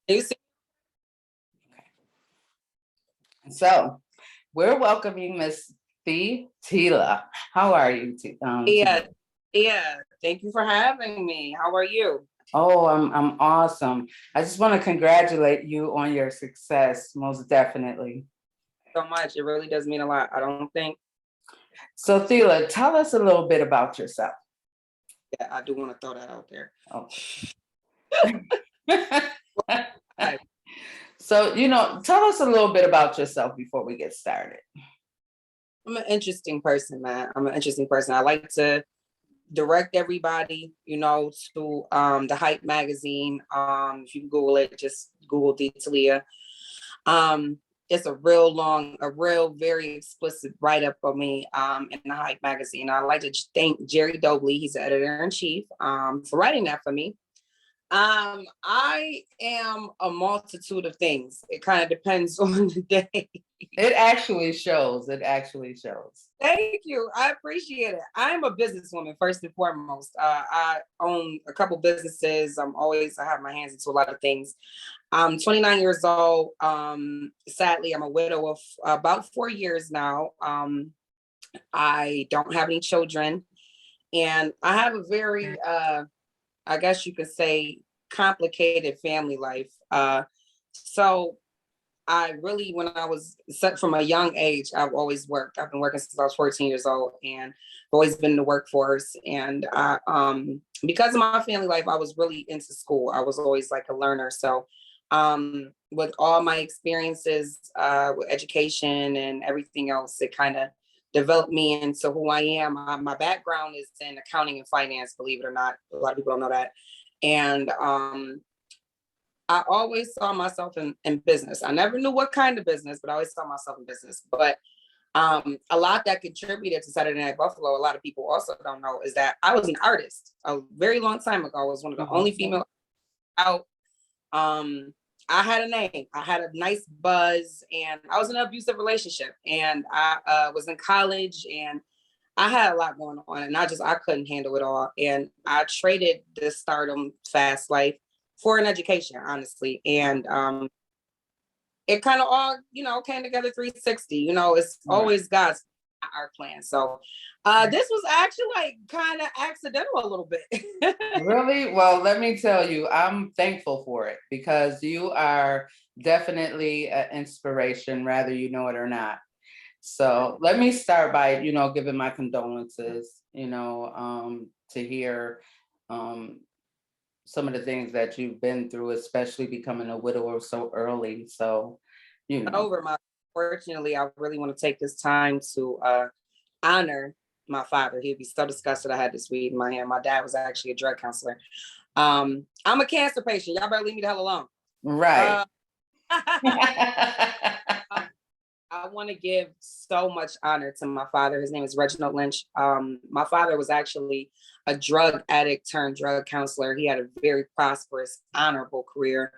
You see, So we're welcoming Miss Thee Teleah. How are you? yeah, yeah. Thank you for having me. How are you? Oh, I'm awesome. I just want to congratulate you on your success, most definitely. So much. It really does mean a lot. I don't think So Thela, tell us a little bit about yourself. that I do want to throw that out there. Okay. Hi. So, tell us a little bit about yourself before we get started. I'm an interesting person, man. I'm an interesting person. I like to direct everybody, to the Hype magazine. If you Google it, just Google Thee Teleah. Um, it's a real, very explicit write-up of me in the Hype magazine. I like to thank Jerry Dobley, he's the editor-in-chief, for writing that for me. I am a multitude of things. It kind of depends on the day. It actually shows. It actually shows. Thank you. I appreciate it. I'm a businesswoman first and foremost. I own a couple businesses. I have my hands into a lot of things. I'm 29 years old. Sadly, I'm a widow of about 4 years now. I don't have any children, and I have a very, I guess you could say, complicated family life. So I really, when I was set from a young age, I've always worked. I've been working since I was 14 years old, and I've always been in the workforce. And because of my family life, I was really into school. I was always like a learner. So with all my experiences with education and everything else, it kind of developed me into who I am. My background is in accounting and finance, believe it or not. A lot of people don't know that. And I always saw myself in business. I never knew what kind of business, but I always saw myself in business. But a lot that contributed to Saturday Night Buffalo, a lot of people also don't know, is that I was an artist a very long time ago. I was one of the only female out. I had a name. I had a nice buzz, and I was in an abusive relationship. And I was in college, and I had a lot going on, and I couldn't handle it all. And I traded the stardom fast life for an education, honestly. And it kind of all, came together 360. It's always God's our plan. So this was actually like kind of accidental a little bit. Really? Well, let me tell you, I'm thankful for it because you are definitely an inspiration, whether you know it or not. So let me start by, giving my condolences, to hear some of the things that you've been through, especially becoming a widower so early. So, Fortunately, I really want to take this time to honor my father. He'd be so disgusted I had this weed in my hand. My dad was actually a drug counselor. I'm a cancer patient. Y'all better leave me the hell alone. Right. I want to give so much honor to my father. His name is Reginald Lynch. My father was actually a drug addict turned drug counselor. He had a very prosperous, honorable career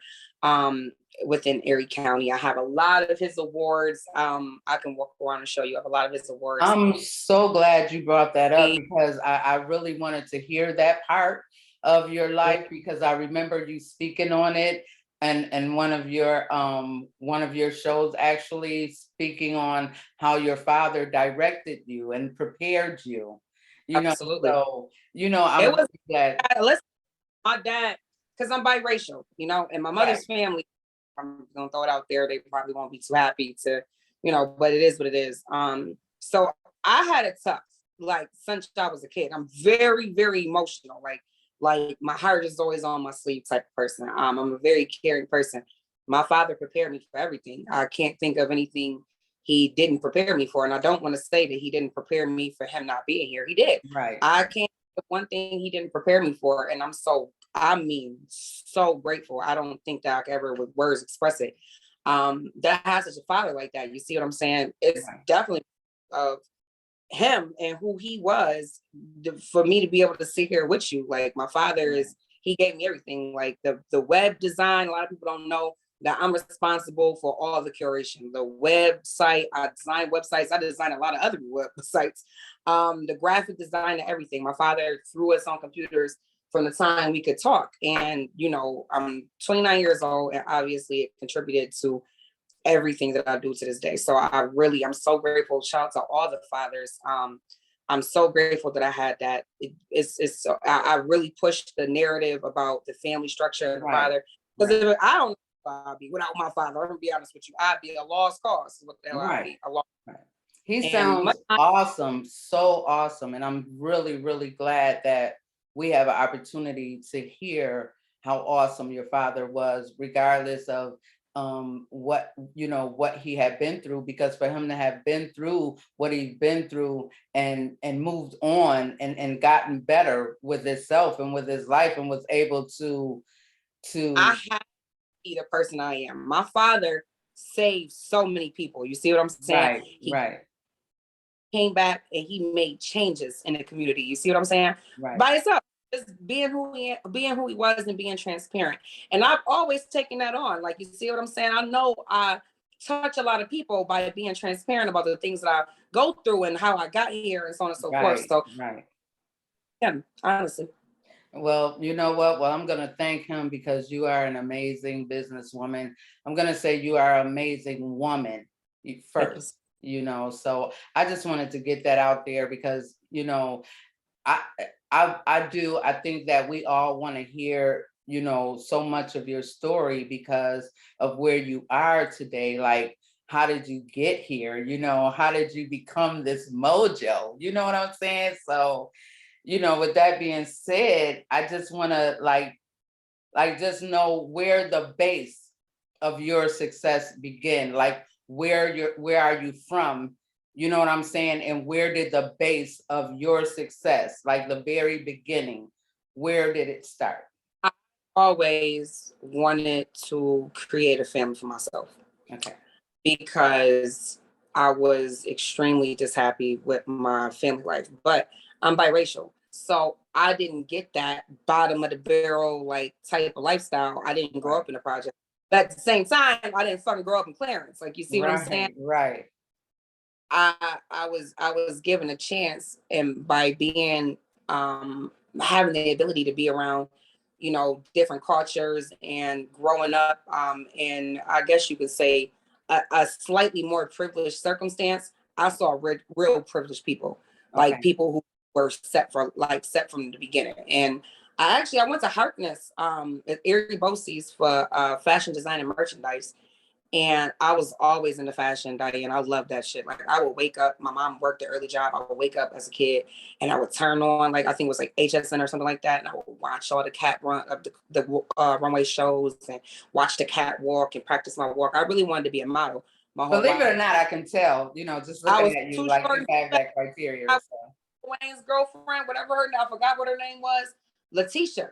within Erie County. I have a lot of his awards. I can walk around and show you. I have a lot of his awards. I'm so glad you brought that up because I really wanted to hear that part of your life because I remember you speaking on it and one of your shows actually speaking on how your father directed you and prepared you. Absolutely. So I'm glad. Listen, my dad, because I'm biracial, and my mother's family, I'm gonna throw it out there, they probably won't be too happy to, but it is what it is. So I had it tough, like since I was a kid. I'm very, very emotional. Like my heart is always on my sleeve type of person. I'm a very caring person. My father prepared me for everything. I can't think of anything he didn't prepare me for. And I don't want to say that he didn't prepare me for him not being here. He did. Right. I can't one thing he didn't prepare me for. And I'm so grateful. I don't think that I could ever with words express it. That has such a father like that. You see what I'm saying? It's definitely of him and who he was for me to be able to sit here with you. Like my father he gave me everything, like the web design. A lot of people don't know that I'm responsible for all the curation, the website. I design websites. I design a lot of other websites, the graphic design and everything. My father threw us on computers from the time we could talk. And, I'm 29 years old, and obviously it contributed to everything that I do to this day. So I'm so grateful. Shout out to all the fathers. I'm so grateful that I had that. I really pushed the narrative about the family structure of the father. Because I don't know who I'd be without my father. I'm gonna be honest with you. I'd be a lost cause. Is what the hell I'd be. A lost. He sounds awesome, so awesome. And I'm really, really glad that we have an opportunity to hear how awesome your father was, regardless of what he had been through, because for him to have been through what he's been through and moved on and gotten better with himself and with his life and was able to I have to be the person I am. My father saved so many people. You see what I'm saying? He came back and he made changes in the community. You see what I'm saying? By himself. Just being who he was and being transparent. And I've always taken that on. Like, you see what I'm saying? I know I touch a lot of people by being transparent about the things that I go through and how I got here and so on and so forth. So yeah, honestly. Well, you know what? Well, I'm going to thank him because you are an amazing businesswoman. I'm going to say you are an amazing woman first, so I just wanted to get that out there because, I think that we all want to hear, so much of your story because of where you are today. Like, how did you get here? How did you become this mojo? You know what I'm saying? So, with that being said, I just want to like just know where the base of your success begin. Like, where are you from? You know what I'm saying? And where did the base of your success, like the very beginning, where did it start? I always wanted to create a family for myself. Okay. Because I was extremely dishappy with my family life, but I'm biracial. So I didn't get that bottom of the barrel, like, type of lifestyle. I didn't grow up in a project. But at the same time, I didn't fucking grow up in Clarence. Like, you see what I'm saying? Right. I was given a chance, and by being having the ability to be around, different cultures and growing up in, I guess you could say, a slightly more privileged circumstance, I saw real privileged people, like people who were set from the beginning. And I went to Harkness at Erie Bosse's for fashion design and merchandise. And I was always into fashion, Diane. I love that shit. Like, I would wake up, my mom worked an early job. I would wake up as a kid and I would turn on, like, I think it was like HSN or something like that. And I would watch all the runway shows and watch the catwalk and practice my walk. I really wanted to be a model. Believe it or not, I can tell, just looking at you, like, you have that criteria. Wayne's girlfriend, whatever I forgot what her name was. Letitia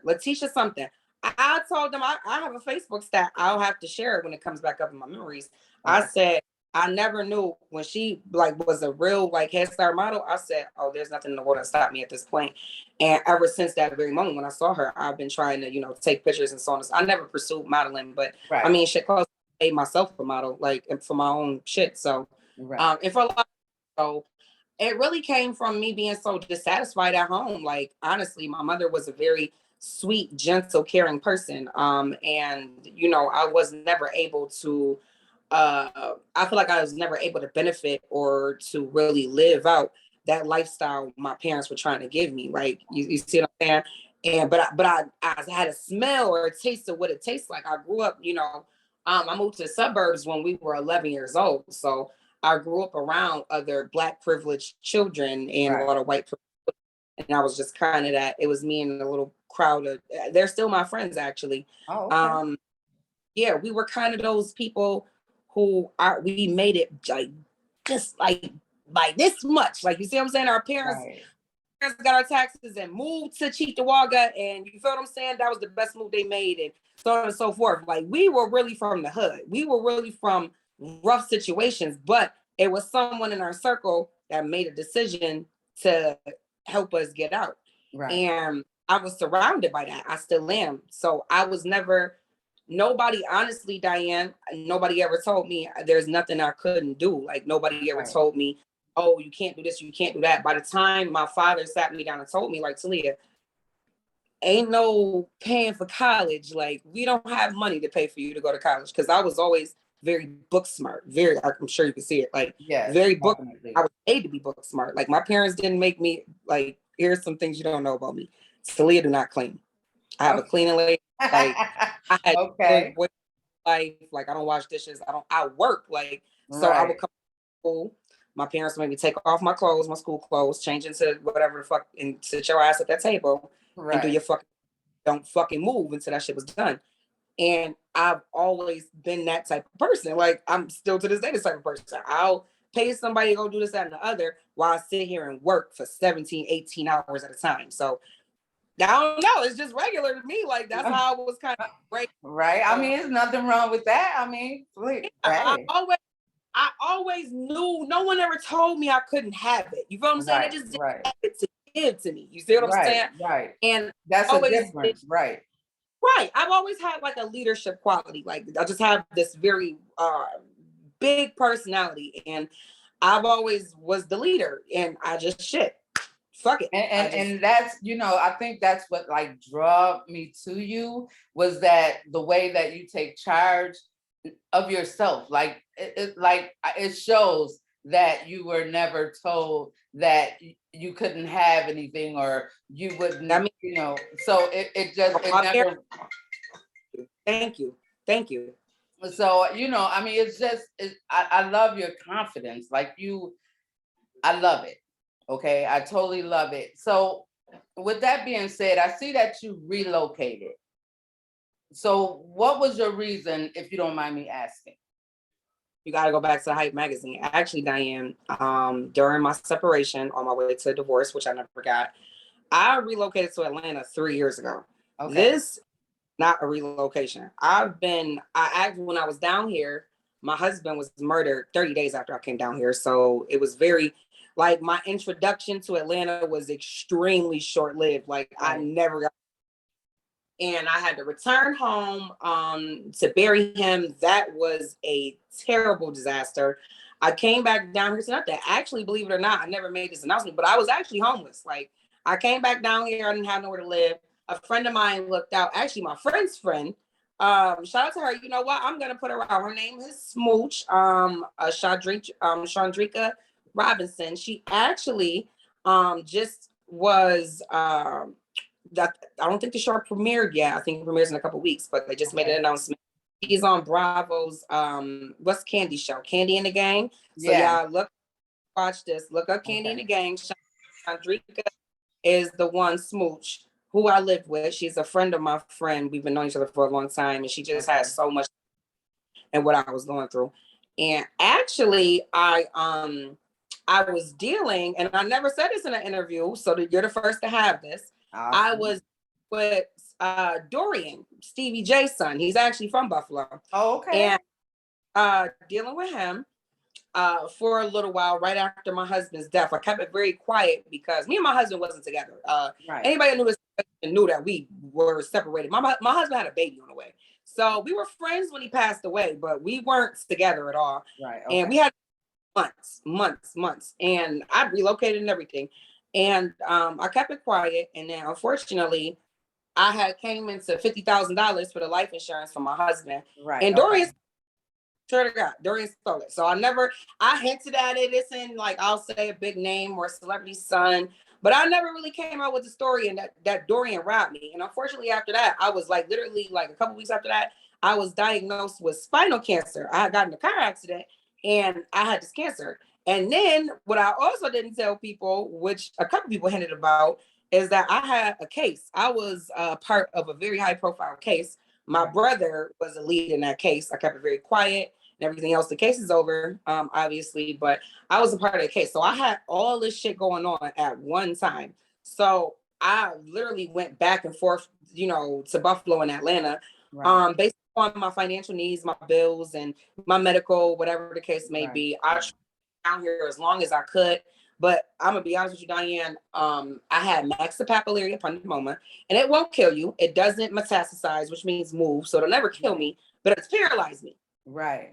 something. I told them I have a Facebook stat. I'll have to share it when it comes back up in my memories. I said, I never knew when she was a real head start model. I said, oh, there's nothing in the world that stopped me at this point. And ever since that very moment when I saw her, I've been trying to, take pictures and so on. I never pursued modeling, but I mean, shit, close. I made myself a model, for my own shit. So, and for a lot, so it really came from me being so dissatisfied at home. Like, honestly, my mother was a very sweet, gentle, caring person. And I was never able to I feel like I was never able to benefit or to really live out that lifestyle my parents were trying to give me. Like, you see what I'm saying? And but I had a smell or a taste of what it tastes like. I grew up, I moved to the suburbs when we were 11 years old. So I grew up around other Black privileged children and a lot of white privileged. And I was just kind of that. It was me and a little crowd of, they're still my friends, actually. Oh, okay. Yeah, we were kind of those people who we made it just like this much. Like, you see what I'm saying? Our parents got our taxes and moved to Cheektowaga, and you feel what I'm saying? That was the best move they made, and so on and so forth. Like, we were really from the hood. We were really from rough situations, but it was someone in our circle that made a decision to help us get out. And I was surrounded by that. I still am. So I was never, nobody, honestly, Diane, nobody ever told me there's nothing I couldn't do. Like, nobody ever told me, oh, you can't do this, you can't do that. By the time my father sat me down and told me, like, Teleah, ain't no paying for college. Like, we don't have money to pay for you to go to college. Cause I was always very book smart. Very, I'm sure you can see it. Like, Yes, very book. definitely. I was made to be book smart. Like, my parents didn't make me, like, here's some things you don't know about me. Talia do not clean. I have a cleaning lady. Like, I had Okay. life. Like, I don't wash dishes. I work. Like, so I would Right. come to school. My parents made me take off my clothes, my school clothes, change into whatever the fuck, and sit your ass at that table and do Right. your fucking, don't fucking move until that shit was done. And I've always been that type of person. Like, I'm still to this day this type of person. I'll pay somebody to go do this, that, and the other while I sit here and work for 17, 18 hours at a time. So I don't know. It's just regular to me. Like, that's how I was kind of great. Right. I mean, there's nothing wrong with that. I mean, Yeah, hey. I always knew. No one ever told me I couldn't have it. You feel what I'm saying? They Right. just didn't Right. have it to give to me. You see what I'm Right. saying? Right. And That's a always difference. Right. right. I've always had like a leadership quality. Like, I just have this very big personality, and I've always was the leader, and I just shit. Fuck it. And that's, I think that's what like drew me to you, was that the way that you take charge of yourself. Like it shows that you were never told that you couldn't have anything, or you wouldn't, I mean, so it my parents, never. thank you. Thank you. So, I mean, I love your confidence. Like I love it. Okay. I totally love it. So with that being said, I see that you relocated. So what was your reason, if you don't mind me asking? You got to go back to Hype magazine. Actually, Diane, during my separation on my way to a divorce, which I never got, I relocated to Atlanta 3 years ago. Okay. This not a relocation. When I was down here, my husband was murdered 30 days after I came down here. So it was very, like, my introduction to Atlanta was extremely short lived. Like, I never got, and I had to return home to bury him. That was a terrible disaster. I came back down here to nothing. Actually, believe it or not, I never made this announcement, but I was actually homeless. Like, I came back down here, I didn't have nowhere to live. A friend of mine looked out, actually my friend's friend. Shout out to her. You know what? I'm gonna put her out. Her name is Smooch, Chandrika Robinson. She actually just was that I don't think the show premiered yet. I think it premieres in a couple weeks, but they just made an announcement. He's on Bravo's what's Candy show? Candy and the Gang. So y'all watch this. Look up Candy and the Gang. Chandrika is the one, Smooch, who I lived with. She's a friend of my friend. We've been knowing each other for a long time, and she just has so much in what I was going through. And actually, I was dealing, and I never said this in an interview, so that you're the first to have this. Awesome. I was with Dorian, Stevie J's son. He's actually from Buffalo. Oh, okay. And dealing with him for a little while right after my husband's death. I kept it very quiet because me and my husband wasn't together. Anybody that knew this knew that we were separated. My husband had a baby on the way. So we were friends when he passed away, but we weren't together at all. Right. Okay. And we had months. And I relocated and everything. And I kept it quiet. And then unfortunately, I had came into $50,000 for the life insurance for my husband. Right. And Dorian, sure to God, Dorian stole it. So I hinted at it. It's in, like, I'll say a big name or a celebrity son, but I never really came out with the story, and that Dorian robbed me. And unfortunately, after that, I was like, literally like a couple weeks after that, I was diagnosed with spinal cancer. I had gotten a car accident and I had this cancer. And then what I also didn't tell people, which a couple people hinted about, is that I had a case. I was part of a very high profile case. My brother was a lead in that case. I kept it very quiet and everything else. The case is over, obviously, but I was a part of the case. So I had all this shit going on at one time. So I literally went back and forth, to Buffalo and Atlanta, based on my financial needs, my bills, and my medical, whatever the case may be. I tried down here as long as I could. But I'm gonna be honest with you, Diane. I had maxillary ependymoma, and it won't kill you. It doesn't metastasize, which means move, so it'll never kill me, but it's paralyzed me. Right.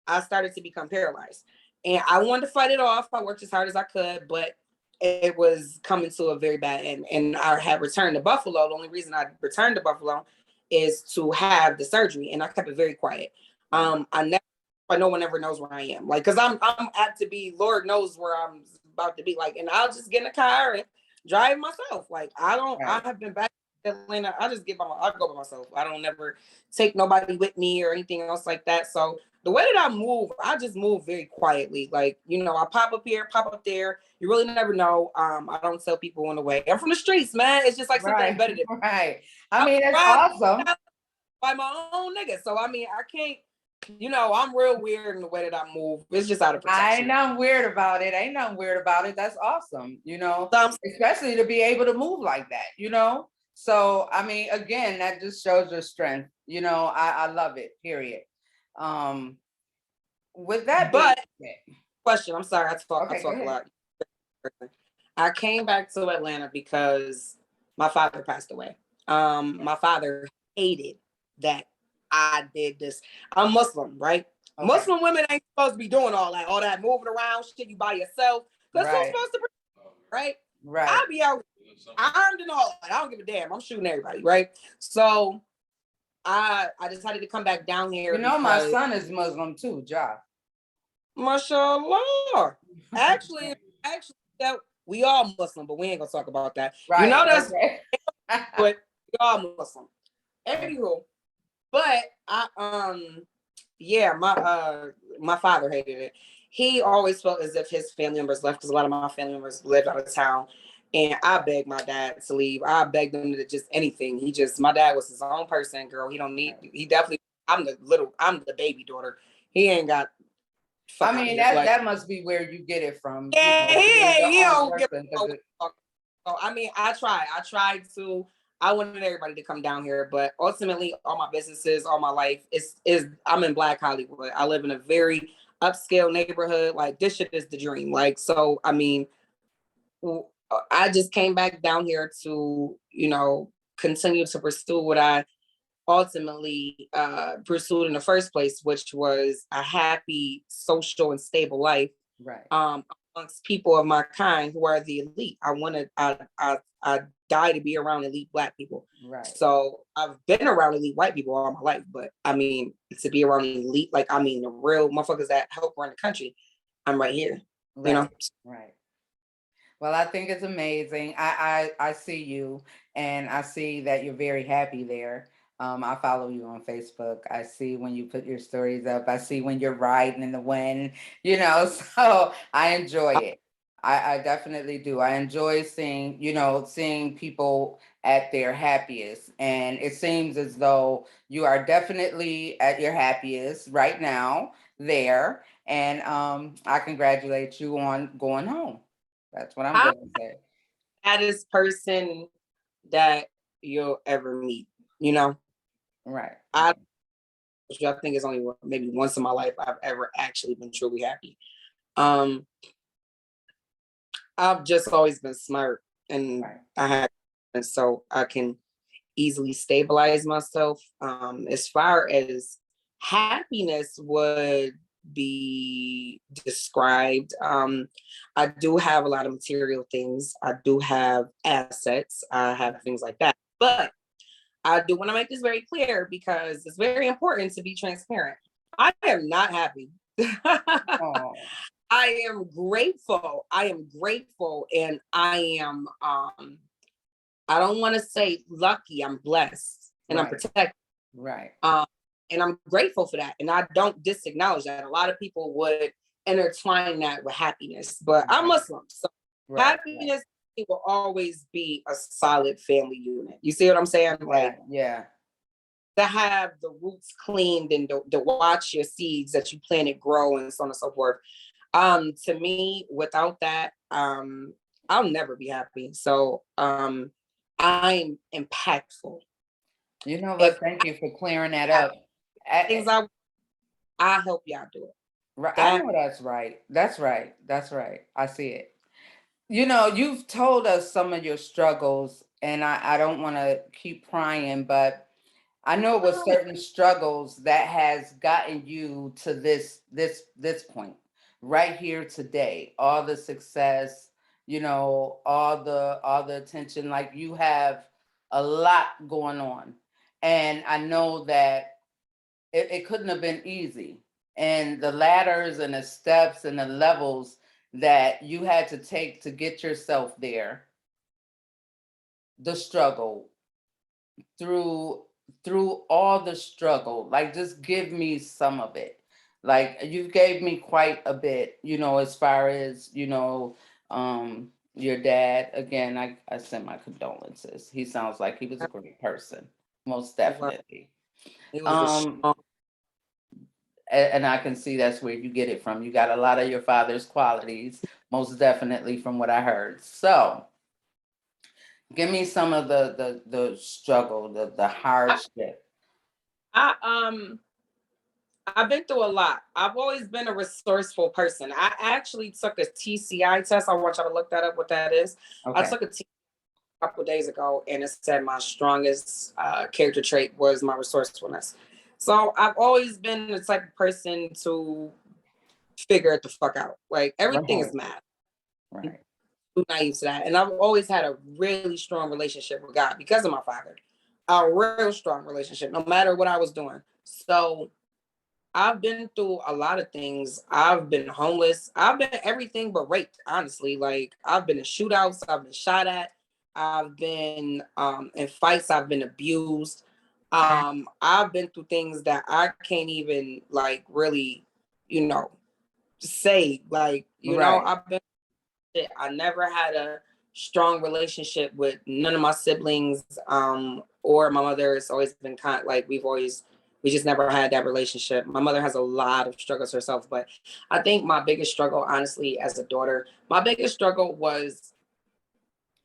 I started to become paralyzed, and I wanted to fight it off. I worked as hard as I could, but it was coming to a very bad end. And I had returned to Buffalo. The only reason I returned to Buffalo is to have the surgery, and I kept it very quiet. No one ever knows where I am. Like, cause I'm apt to be, Lord knows where I'm about to be. Like, and I'll just get in a car and drive myself. Like, I have been back to Atlanta. I go by myself. I don't never take nobody with me or anything else like that. So the way that I just move very quietly. Like, I pop up here, pop up there. You really never know. I don't tell people on the way. I'm from the streets, man. It's just like something embedded in me. Right. I mean, that's awesome. By my own nigga. So I mean, I can't, I'm real weird in the way that I move. It's just out of protection. Ain't nothing weird about it. That's awesome, especially to be able to move like that, So I mean, again, that just shows your strength. I love it, period. With that question, I'm sorry, I talk a lot. I came back to Atlanta because my father passed away. My father hated that I did this. I'm Muslim, right? Okay. Muslim women ain't supposed to be doing all that moving around shit, you by yourself. Because who's supposed to be, right? Right. I'll be out armed and all that. I don't give a damn. I'm shooting everybody, right? So I decided to come back down here. My son is Muslim too, Ja. MashaAllah. Actually, we all Muslim, but we ain't gonna talk about that. Right. That's okay. But we all Muslim. Anywho, but my father hated it. He always felt as if his family members left, because a lot of my family members lived out of town. And I begged my dad to leave. I begged him to just anything. My dad was his own person, girl. I'm the baby daughter. He ain't got. I mean, that must be where you get it from. Yeah, he don't give a fuck. So I mean, I tried to. I wanted everybody to come down here, but ultimately, all my businesses, all my life I'm in Black Hollywood. I live in a very upscale neighborhood. Like, this shit is the dream. Like, so I mean, I just came back down here to, continue to pursue what I ultimately pursued in the first place, which was a happy, social, and stable life. Right. Amongst people of my kind who are the elite. I die to be around elite Black people. Right. So I've been around elite white people all my life, but I mean, to be around elite, the real motherfuckers that help run the country, I'm right here. Right. Right. Well, I think it's amazing. I see you, and I see that you're very happy there. I follow you on Facebook. I see when you put your stories up. I see when you're riding in the wind, so I enjoy it. I definitely do. I enjoy seeing people at their happiest. And it seems as though you are definitely at your happiest right now there. And I congratulate you on going home. That's what I'm going to say. Saddest person that you'll ever meet, Right. I think it's only maybe once in my life I've ever actually been truly happy. I've just always been smart, and so I can easily stabilize myself. As far as happiness would be described, I do have a lot of material things. I do have assets. I have things like that. But I do want to make this very clear, because it's very important to be transparent. I am not happy. I am grateful. And I am, I don't want to say lucky. I'm blessed and I'm protected. Right. And I'm grateful for that. And I don't disacknowledge that. A lot of people would intertwine that with happiness, but I'm Muslim. So happiness will always be a solid family unit. You see what I'm saying? To have the roots cleaned and to watch your seeds that you planted grow and so on and so forth. To me, without that, I'll never be happy. So I'm impactful. You know what? Thank you for clearing that up. Things I help y'all do it. Right. I know that's right. That's right. I see it. You've told us some of your struggles, and I don't want to keep prying, but I know it was certain struggles that has gotten you to this point right here today. All the success, you know, all the attention. Like, you have a lot going on. And I know that it couldn't have been easy. And the ladders and the steps and the levels that you had to take to get yourself there, the struggle, through all the struggle, like, just give me some of it. Like, you gave me quite a bit, you know, as far as, you know, your dad. Again, I send my condolences. He sounds like he was a great person, most He was, definitely. he was a um strong. and I can see that's where you get it from. You got a lot of your father's qualities, most definitely, from what I heard. So give me some of the struggle, the I, hardship. I I've been through a lot. I've always been a resourceful person. I actually took a TCI test. I want y'all to look that up, what that is. I Okay. took a a couple of days ago, and it said my strongest character trait was my resourcefulness. So I've always been the type of person to figure it the fuck out. Like, everything Right. is math. Right. Too naive to that. And I've always had a really strong relationship with God because of my father. A real strong relationship, no matter what I was doing. So I've been through a lot of things. I've been homeless. I've been everything but raped, honestly. Like, I've been in shootouts, I've been shot at, I've been in fights, I've been abused. I've been through things that I can't even like really, you know, say. Like, Right. I've been I never had a strong relationship with none of my siblings, or my mother. It's always been like we just never had that relationship. My mother has a lot of struggles herself, but I think my biggest struggle, honestly, as a daughter, my biggest struggle was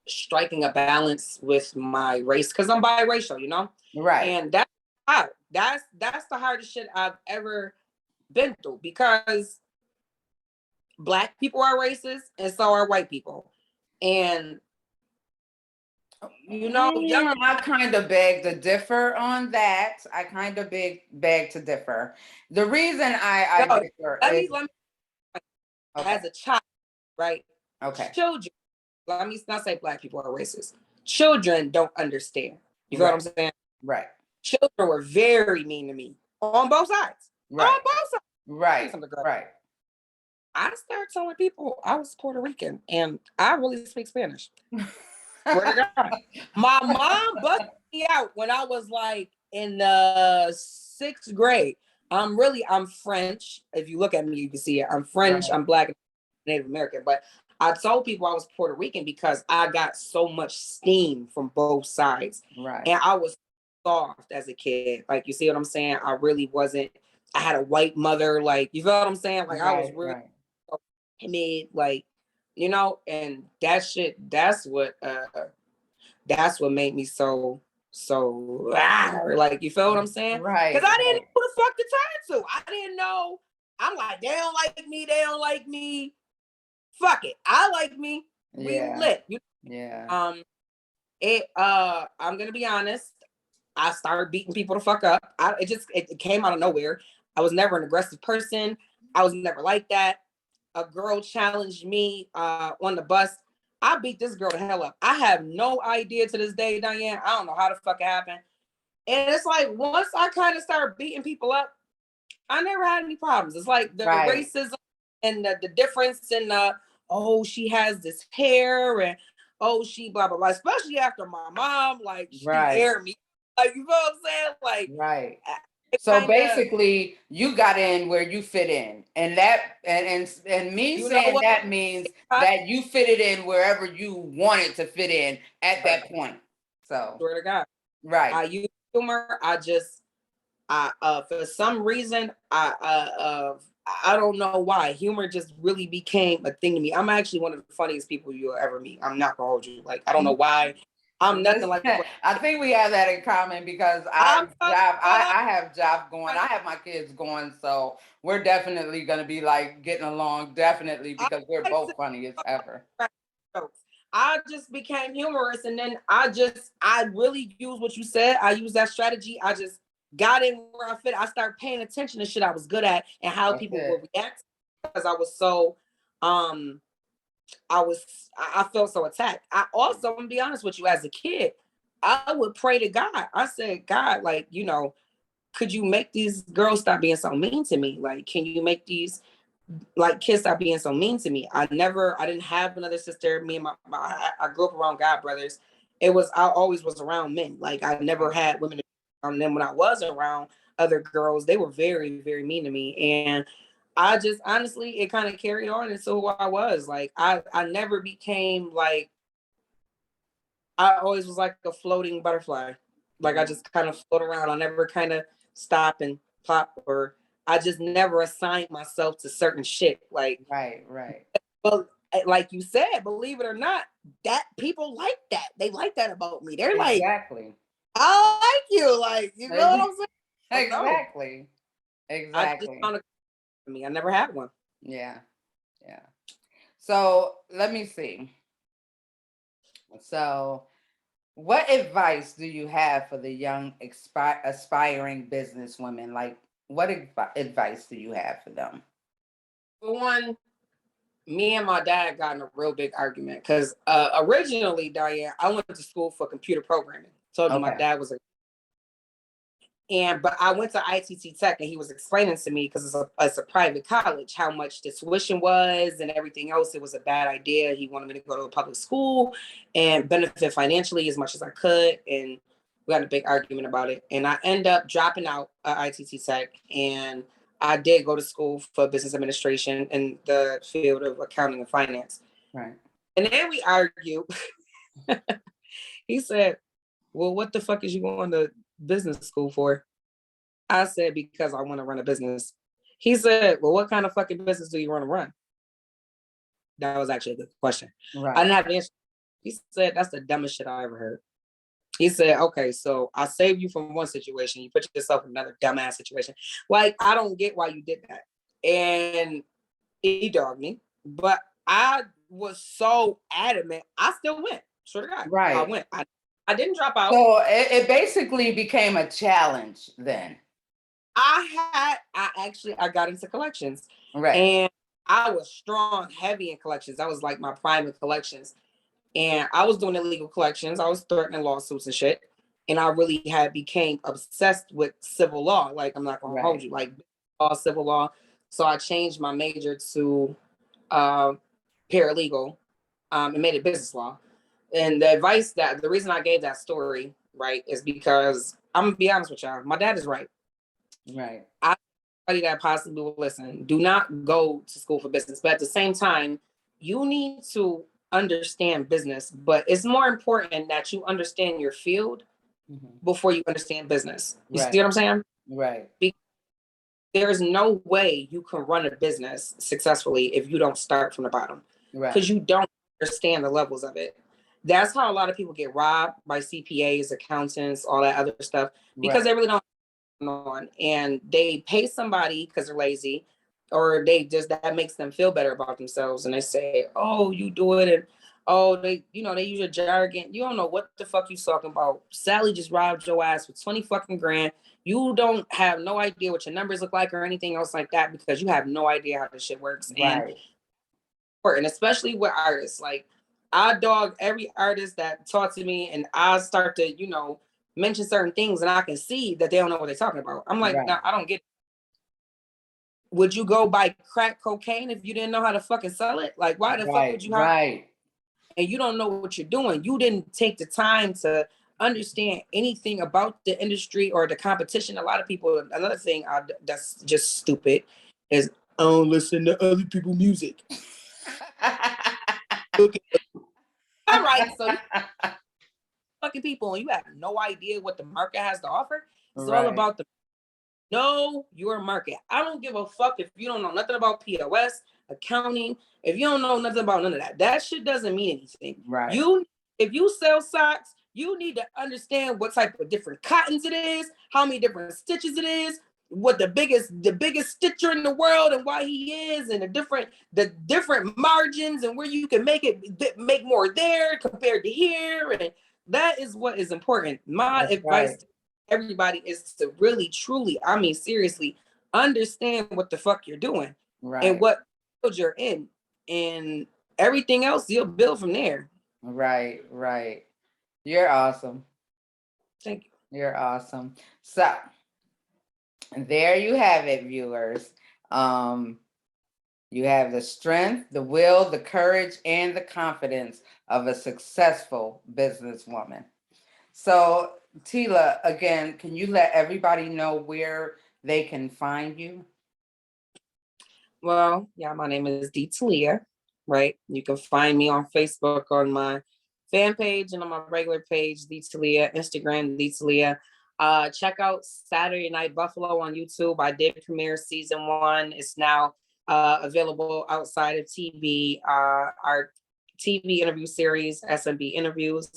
striking a balance with my race because I'm biracial, Right. and that's hard. That's the hardest shit I've ever been through because Black people are racist and so are white people. And young. I kind of beg to differ on that. I kind of beg to differ. The reason I No, differ let is me let me okay. as a child, right? Okay. Children, let me not say Black people are racist. Children don't understand. You feel what Right. I'm saying? Right. Children were very mean to me on both sides. On Right. both sides. Right. Something, girl. Right. I started telling people I was Puerto Rican and I really speak Spanish. Swear to God. My mom busted me out when I was like in the 6th grade. I'm French. If you look at me, you can see it. I'm French, Right. I'm Black, Native American. But I told people I was Puerto Rican because I got so much steam from both sides. Right. And I was soft as a kid. Like, you see what I'm saying? I really wasn't, I had a white mother. Like, you feel what I'm saying? Like, I was Right. really Right. timid, like, and that shit, that's what made me like, you feel what I'm saying? Because Right. I didn't know Right. who the fuck to turn to. I didn't know. I'm like, they don't like me, they don't like me. Fuck it. I like me. We Yeah. lit. Yeah. Um I'm gonna be honest. I started beating people the fuck up. It came out of nowhere. I was never an aggressive person. I was never like that. A girl challenged me on the bus. I beat this girl the hell up. I have no idea to this day, Diane. I don't know how the fuck it happened. And it's like, once I kind of started beating people up, I never had any problems. It's like the Right. racism and the difference in oh, she has this hair and oh, she blah blah blah. Especially after my mom, like, she Right. aired me. Like, you know what I'm saying? Like, Right. it So kind of, basically, you got in where you fit in, and that and me you know saying what? that means that you fitted in wherever you wanted to fit in at that point. So, Swear to God, right. I use humor. I for some reason, I don't know why, humor just really became a thing to me. I'm actually one of the funniest people you'll ever meet. I'm not gonna hold you. Like, I don't know why. I'm nothing like the. I think we have that in common because I'm fucking I have job going. I have my kids going, so we're definitely gonna be like getting along, definitely, I because we're like both to funny as ever. crack jokes. I just became humorous, and then I really use what you said. I use that strategy. I just got in where I fit. I started paying attention to shit I was good at and how That's people would it. react because I was so um I felt so attacked. I also, I'm gonna be honest with you, as a kid, I would pray to God. I said, God, like, could you make these girls stop being so mean to me? Like, can you make these like kids stop being so mean to me? I didn't have another sister. Me and I grew up around God brothers. I always was around men. Like, I never had women around them. When I was around other girls, they were very, very mean to me. And I just, honestly, it kind of carried on into who I was. Like, I never became like, I always was like a floating butterfly. Like, I just kind of float around. I never kind of stop and pop, or I just never assigned myself to certain shit. Like, right. well, like you said, believe it or not, that people like that. They like that about me. They're like, Exactly. I like you. Like, you know what I'm saying? Exactly. I just Exactly. found me. I never had one. Yeah. Yeah. So let me see. So, what advice do you have for the young aspiring businesswomen? Like, what advice do you have for them? For one, me and my dad got in a real big argument because originally, Diane, I went to school for computer programming. Told you my Okay. dad was but I went to ITT Tech, and he was explaining to me, because it's a private college, how much the tuition was and everything else. It was a bad idea. He wanted me to go to a public school and benefit financially as much as I could. And we had a big argument about it. And I ended up dropping out of ITT Tech, and I did go to school for business administration in the field of accounting and finance. Right. And then we argued. He said, well, what the fuck is you going to business school for? I said, because I want to run a business. He said, well, what kind of fucking business do you want to run? That was actually a good question. Right. I didn't have an answer. He said, that's the dumbest shit I ever heard. He said, okay, so I saved you from one situation. You put yourself in another dumbass situation. Like, I don't get why you did that. And he dogged me. But I was so adamant. I still went. Sure to God. Right. I went. I didn't drop out. So it basically became a challenge then. I got into collections. Right. And I was strong, heavy in collections. That was like my prime in collections. And I was doing illegal collections. I was threatening lawsuits and shit. And I really became obsessed with civil law. Like, I'm not gonna hold you, like all civil law. So I changed my major to paralegal, and made it business law. And the reason I gave that story, right, is because I'm gonna be honest with y'all. My dad is right. Right. Everybody that possibly will listen, do not go to school for business. But at the same time, you need to understand business. But it's more important that you understand your field before you understand business. You see what I'm saying? Right. Because there's no way you can run a business successfully if you don't start from the bottom. Right. Because you don't understand the levels of it. That's how a lot of people get robbed by CPAs, accountants, all that other stuff, because they really don't on, and they pay somebody because they're lazy, or that makes them feel better about themselves, and they say, oh, you do it, and oh, they use your jargon. You don't know what the fuck you talking about. Sally just robbed your ass for 20 fucking grand. You don't have no idea what your numbers look like or anything else like that, because you have no idea how this shit works. Right. And especially with artists, like, I dog every artist that talks to me, and I start to mention certain things, and I can see that they don't know what they're talking about. I'm like, no, I don't get it. Would you go buy crack cocaine if you didn't know how to fucking sell it? Like, why the fuck would you have? Right. And you don't know what you're doing. You didn't take the time to understand anything about the industry or the competition. A lot of people, another thing that's just stupid is, I don't listen to other people's music. All right, so you fucking people, and you have no idea what the market has to offer. It's all about know your market. I don't give a fuck if you don't know nothing about POS, accounting. If you don't know nothing about none of that, that shit doesn't mean anything. Right. If you sell socks, you need to understand what type of different cottons it is, how many different stitches it is, what the biggest stitcher in the world and why he is, and the different margins, and where you can make more there compared to here. And that is what is important. My advice to everybody is to really, truly, I mean, seriously, understand what the fuck you're doing and what field you're in. And everything else you'll build from there. Right, right. You're awesome. Thank you. You're awesome. So there you have it, viewers. You have the strength, the will, the courage, and the confidence of a successful businesswoman. So, Tila, again, can you let everybody know where they can find you? Well, yeah, my name is Thee Teleah, right? You can find me on Facebook on my fan page and on my regular page, Thee Teleah, Instagram, Thee Teleah. Check out Saturday Night Buffalo on YouTube. I did premiere season 1. It's now available outside of TV. Our TV interview series, SMB Interviews,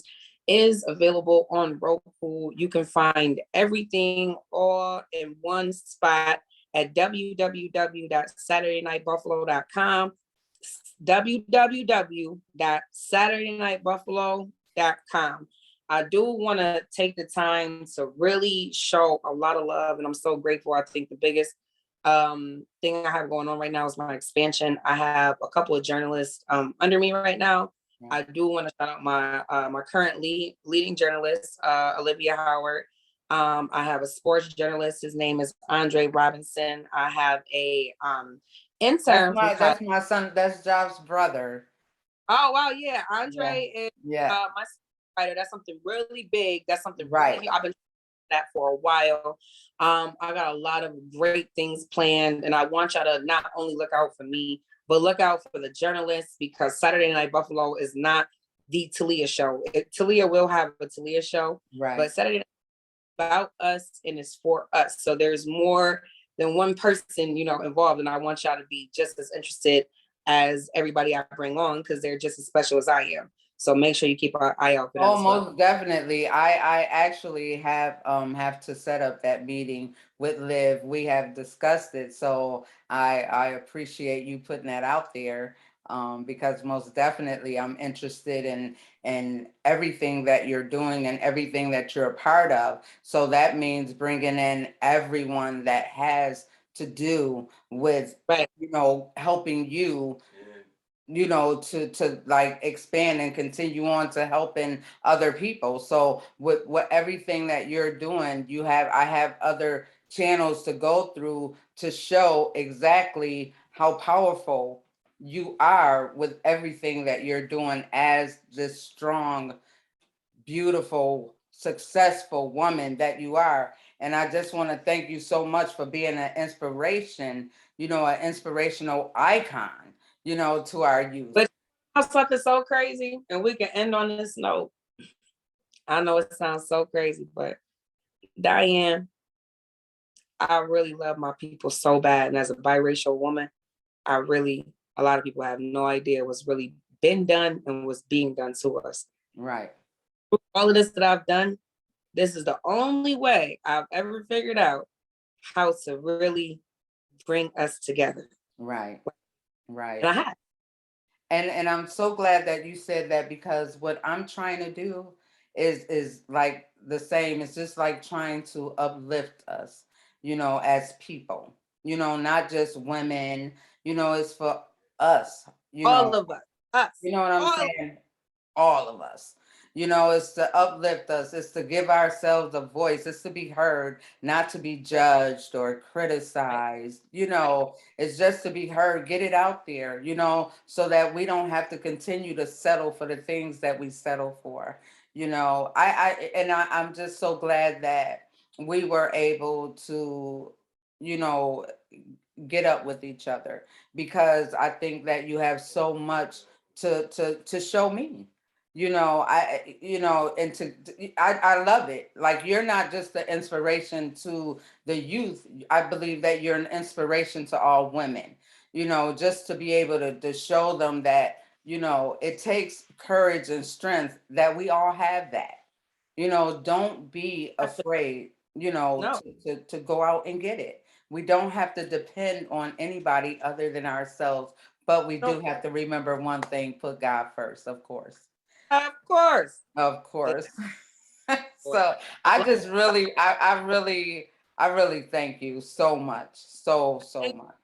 is available on Roku. You can find everything all in one spot at www.saturdaynightbuffalo.com, www.saturdaynightbuffalo.com. I do want to take the time to really show a lot of love, and I'm so grateful. I think the biggest thing I have going on right now is my expansion. I have a couple of journalists under me right now. I do want to shout out my current leading journalist, Olivia Howard. I have a sports journalist. His name is Andre Robinson. I have a intern. That's my son. That's Job's brother. Oh wow, yeah. Andre is my writer. That's something really big. That's something really I've been that for a while. I got a lot of great things planned, and I want y'all to not only look out for me, but look out for the journalists, because Saturday Night Buffalo is not the Teleah show. Teleah will have a Teleah show, but Saturday Night about us and it's for us. So there's more than one person, involved, and I want y'all to be just as interested as everybody I bring on, because they're just as special as I am. So make sure you keep an eye out for them. Oh, most definitely. I actually have to set up that meeting with Liv. We have discussed it, so I appreciate you putting that out there, because most definitely I'm interested in everything that you're doing and everything that you're a part of. So that means bringing in everyone that has to do with helping you, to like expand and continue on to helping other people. So with what everything that you're doing, I have other channels to go through to show exactly how powerful you are with everything that you're doing as this strong, beautiful, successful woman that you are. And I just want to thank you so much for being an inspiration, an inspirational icon, to our youth. But something so crazy, and we can end on this note. I know it sounds so crazy, but Diane, I really love my people so bad. And as a biracial woman, a lot of people have no idea what's really been done and what's being done to us. Right. All of this that I've done, this is the only way I've ever figured out how to really bring us together. Right. Right. And I have. And I'm so glad that you said that, because what I'm trying to do is like the same. It's just like trying to uplift us, as people, not just women, it's for us, all of us. You know what I'm saying? All of us. It's to uplift us, it's to give ourselves a voice, it's to be heard, not to be judged or criticized. It's just to be heard, get it out there, so that we don't have to continue to settle for the things that we settle for. I'm just so glad that we were able to, get up with each other, because I think that you have so much to show me. I love it. Like, you're not just the inspiration to the youth. I believe that you're an inspiration to all women, just to be able to show them that, it takes courage and strength, that we all have that. Don't be afraid, to go out and get it. We don't have to depend on anybody other than ourselves, but we do have to remember one thing: put God first, of course. Of course. Of course. So I just really, I really thank you so much. So much.